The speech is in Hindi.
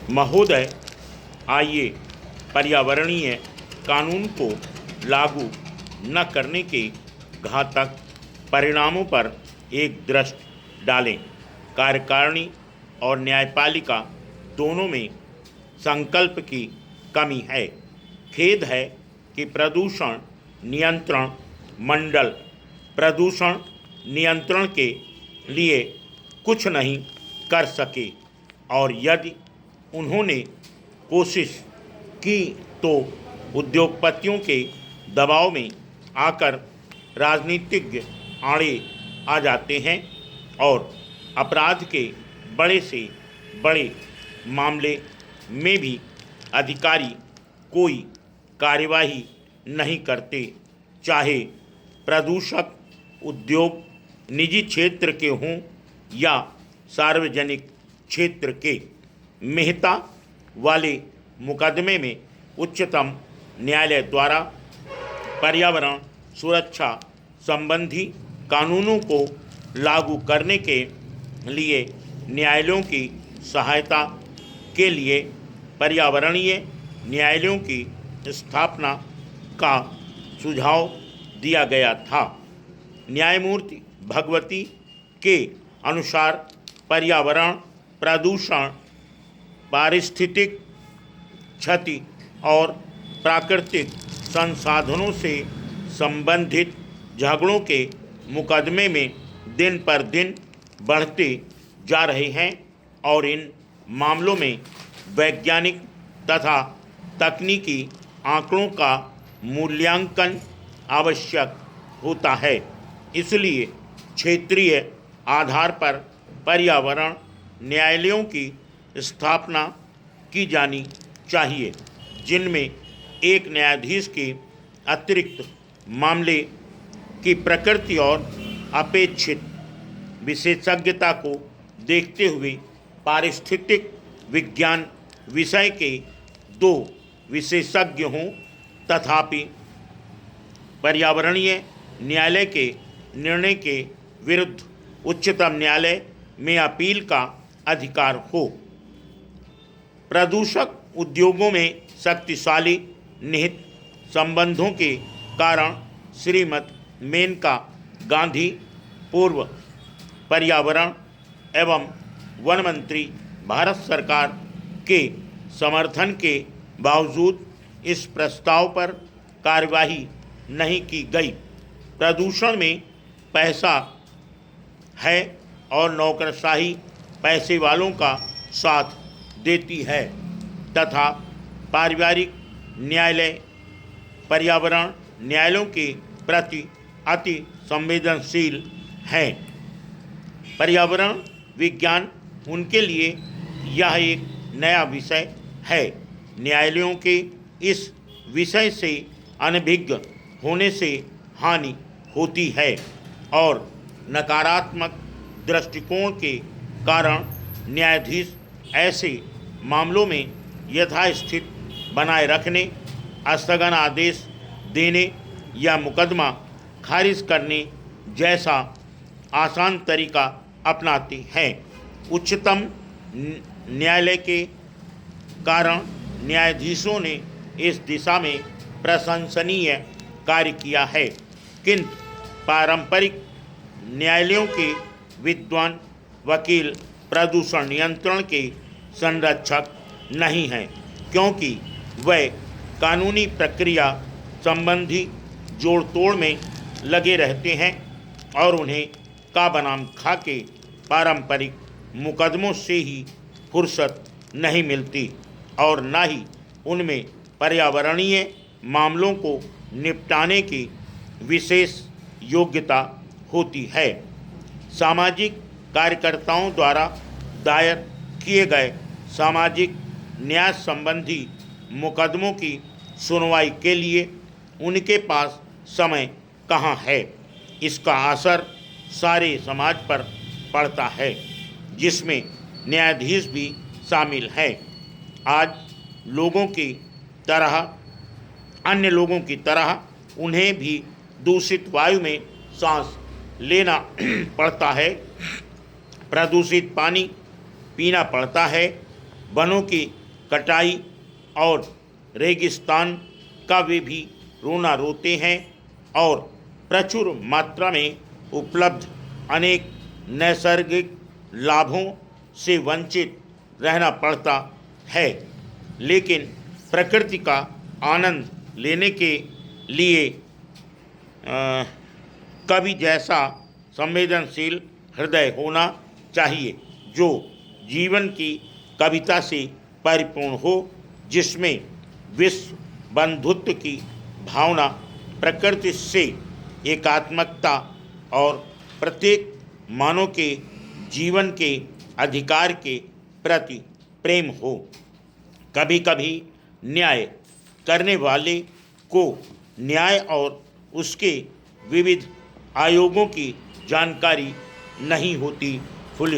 महोदय, आइए पर्यावरणीय कानून को लागू न करने के घातक परिणामों पर एक दृष्टि डालें। कार्यकारिणी और न्यायपालिका दोनों में संकल्प की कमी है। खेद है कि प्रदूषण नियंत्रण मंडल प्रदूषण नियंत्रण के लिए कुछ नहीं कर सके, और यदि उन्होंने कोशिश की तो उद्योगपतियों के दबाव में आकर राजनीतिज्ञ आड़े आ जाते हैं और अपराध के बड़े से बड़े मामले में भी अधिकारी कोई कार्यवाही नहीं करते, चाहे प्रदूषक उद्योग निजी क्षेत्र के हों या सार्वजनिक क्षेत्र के। मेहता वाले मुकदमे में उच्चतम न्यायालय द्वारा पर्यावरण सुरक्षा संबंधी कानूनों को लागू करने के लिए न्यायालयों की सहायता के लिए पर्यावरणीय न्यायालयों की स्थापना का सुझाव दिया गया था। न्यायमूर्ति भगवती के अनुसार पर्यावरण प्रदूषण, पारिस्थितिक क्षति और प्राकृतिक संसाधनों से संबंधित झगड़ों के मुकदमे में दिन पर दिन बढ़ते जा रहे हैं और इन मामलों में वैज्ञानिक तथा तकनीकी आंकड़ों का मूल्यांकन आवश्यक होता है। इसलिए क्षेत्रीय आधार पर पर्यावरण न्यायालयों की स्थापना की जानी चाहिए, जिनमें एक न्यायाधीश के अतिरिक्त मामले की प्रकृति और अपेक्षित विशेषज्ञता को देखते हुए पारिस्थितिक विज्ञान विषय के 2 विशेषज्ञ हों। तथापि पर्यावरणीय न्यायालय के निर्णय के विरुद्ध उच्चतम न्यायालय में अपील का अधिकार हो। प्रदूषक उद्योगों में शक्तिशाली निहित संबंधों के कारण श्रीमती मेनका गांधी पूर्व पर्यावरण एवं वन मंत्री भारत सरकार के समर्थन के बावजूद इस प्रस्ताव पर कार्यवाही नहीं की गई। प्रदूषण में पैसा है और नौकरशाही पैसे वालों का साथ देती है तथा पारिवारिक न्यायालय पर्यावरण न्यायालयों के प्रति अति संवेदनशील हैं। पर्यावरण विज्ञान उनके लिए यह एक नया विषय है। न्यायालयों के इस विषय से अनभिज्ञ होने से हानि होती है और नकारात्मक दृष्टिकोण के कारण न्यायाधीश ऐसे मामलों में यथास्थिति बनाए रखने, स्थगन आदेश देने या मुकदमा खारिज करने जैसा आसान तरीका अपनाते हैं। उच्चतम न्यायालय के कारण न्यायाधीशों ने इस दिशा में प्रशंसनीय कार्य किया है, किंतु पारंपरिक न्यायालयों के विद्वान वकील प्रदूषण नियंत्रण के संरक्षक नहीं हैं, क्योंकि वे कानूनी प्रक्रिया संबंधी जोड़ तोड़ में लगे रहते हैं और उन्हें का बनाम खा के पारंपरिक मुकदमों से ही फुर्सत नहीं मिलती और न ही उनमें पर्यावरणीय मामलों को निपटाने की विशेष योग्यता होती है। सामाजिक कार्यकर्ताओं द्वारा दायर किए गए सामाजिक न्याय संबंधी मुकदमों की सुनवाई के लिए उनके पास समय कहाँ है। इसका असर सारे समाज पर पड़ता है, जिसमें न्यायाधीश भी शामिल हैं। आज अन्य लोगों की तरह उन्हें भी दूषित वायु में सांस लेना पड़ता है, प्रदूषित पानी पीना पड़ता है, वनों की कटाई और रेगिस्तान का वे भी रोना रोते हैं और प्रचुर मात्रा में उपलब्ध अनेक नैसर्गिक लाभों से वंचित रहना पड़ता है। लेकिन प्रकृति का आनंद लेने के लिए कवि जैसा संवेदनशील हृदय होना चाहिए जो जीवन की कविता से परिपूर्ण हो, जिसमें विश्व बंधुत्व की भावना, प्रकृति से एकात्मकता और प्रत्येक मानव के जीवन के अधिकार के प्रति प्रेम हो। कभी कभी न्याय करने वाले को न्याय और उसके विविध आयोगों की जानकारी नहीं होती। फुल